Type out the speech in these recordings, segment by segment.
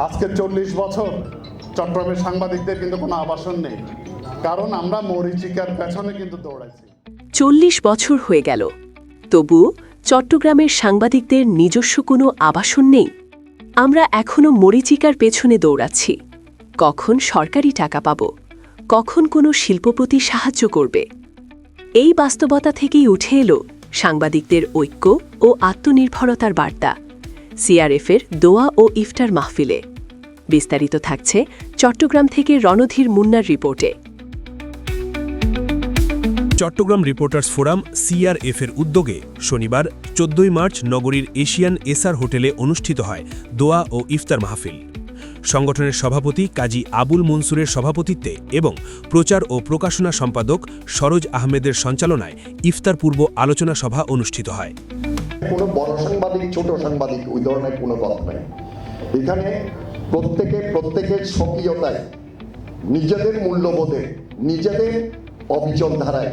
আজকে 40 বছর চট্টগ্রামের সাংবাদিকদের কিন্তু কোনো আবাসন নেই, কারণ আমরা মরীচিকার পেছনে কিন্তু দৌড়াইছি। 40 বছর হয়ে গেল, তবুও চট্টগ্রামের সাংবাদিকদের নিজস্ব কোনো আবাসন নেই। আমরা এখনও মরীচিকার পেছনে দৌড়াচ্ছি। কখন সরকারি টাকা পাব, কখন কোনো শিল্পপতি সাহায্য করবে। এই বাস্তবতা থেকেই উঠে এলো সাংবাদিকদের ঐক্য ও আত্মনির্ভরতার বার্তা সিআরএফের দোয়া ও ইফতার মাহফিলে। বিস্তারিত থাকছে চট্টগ্রাম থেকে রণধীর মুন্নার রিপোর্টে। চট্টগ্রাম রিপোর্টার্স ফোরাম সিআরএফের উদ্যোগে শনিবার 14 মার্চ নগরীর এশিয়ান এসআর হোটেলে অনুষ্ঠিত হয় দোয়া ও ইফতার মাহফিল। সংগঠনের সভাপতি কাজী আবুল মনসুরের সভাপতিত্বে এবং প্রচার ও প্রকাশনা সম্পাদক সরোজ আহমেদের সঞ্চালনায় ইফতার পূর্ব আলোচনা সভা অনুষ্ঠিত হয়। কোনো বড় সাংবাদিক ছোট সাংবাদিক ওই ধরনের কোনো কথা নেই। এখানে প্রত্যেকের স্বকীয়তায়, নিজেদের মূল্যবোধে, নিজেদের অবিচল ধারায়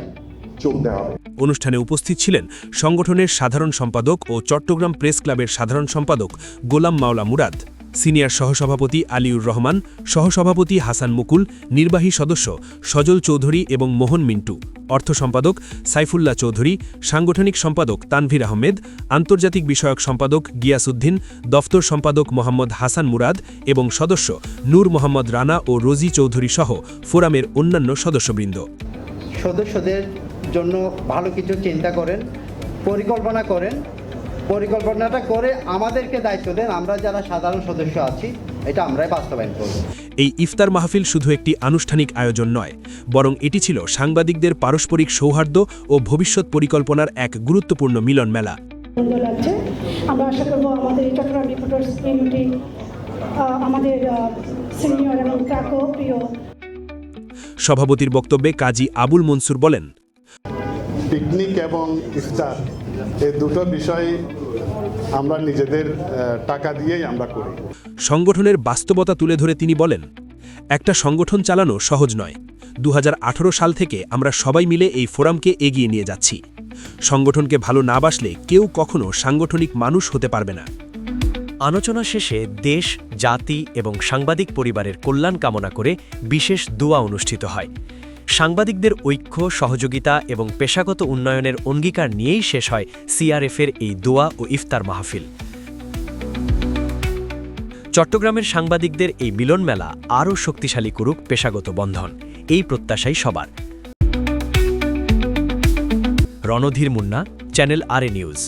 চলতে হবে। অনুষ্ঠানে উপস্থিত ছিলেন সংগঠনের সাধারণ সম্পাদক ও চট্টগ্রাম প্রেস ক্লাবের সাধারণ সম্পাদক গোলাম মাওলা মুরাদ, সিনিয়র সহসভাপতি আলিউর রহমান, সহসভাপতি হাসান মুকুল, নির্বাহী সদস্য সজল চৌধুরী এবং মোহন মিন্টু, অর্থ সম্পাদক সাইফুল্লাহ চৌধুরী, সাংগঠনিক সম্পাদক তানভীর আহমেদ, আন্তর্জাতিক বিষয়ক সম্পাদক গিয়াসউদ্দিন, দফতর সম্পাদক মোহাম্মদ হাসান মুরাদ এবং সদস্য নূর মোহাম্মদ রানা ও রোজি চৌধুরী সহ ফোরামের অন্যান্য সদস্যবৃন্দ। সদস্যদের জন্য ভালো কিছু চিন্তা করেন, পরিকল্পনাটা করে আমাদেরকে দায়িত্ব দেন। আমরা যারা সাধারণ সদস্য আছি, এটা আমরাই বাস্তবায়ন করব। এই ইফতার মাহফিল শুধু একটি আনুষ্ঠানিক আয়োজন নয়, বরং এটি ছিল সাংবাদিকদের পারস্পরিক সৌহার্দ্য ও ভবিষ্যৎ পরিকল্পনার এক গুরুত্বপূর্ণ মিলন মেলা। আমরা আশা করব আমাদের চট্টগ্রাম রিপোর্টার্স কমিউনিটি, আমাদের সিনিয়র এবং প্রিয়। সভাপতির বক্তব্যে কাজী আবুল মনসুর বলেন, পিকনিক এবং ইফতার এই দুটো বিষয় আমরা নিজেদের টাকা দিয়েই আমরা করি। সংগঠনের বাস্তবতা তুলে ধরে তিনি বলেন, একটা সংগঠন চালানো সহজ নয়। 2018 সাল থেকে আমরা সবাই মিলে এই ফোরামকে এগিয়ে নিয়ে যাচ্ছি। সংগঠনকে ভালো না বাসলে কেউ কখনো সাংগঠনিক মানুষ হতে পারবে না। আলোচনা শেষে দেশ, জাতি এবং সাংবাদিক পরিবারের কল্যাণ কামনা করে বিশেষ দোয়া অনুষ্ঠিত হয়। সাংবাদিকদের ঐক্য, সহযোগিতা এবং পেশাগত উন্নয়নের অঙ্গীকার নিয়েই শেষ হয় সিআরএফের এই দোয়া ও ইফতার মাহফিল। চট্টগ্রামের সাংবাদিকদের এই মিলন মেলা আরও শক্তিশালী করুক পেশাগত বন্ধন, এই প্রত্যাশাই সবার। Randhir Munna, channel RA news.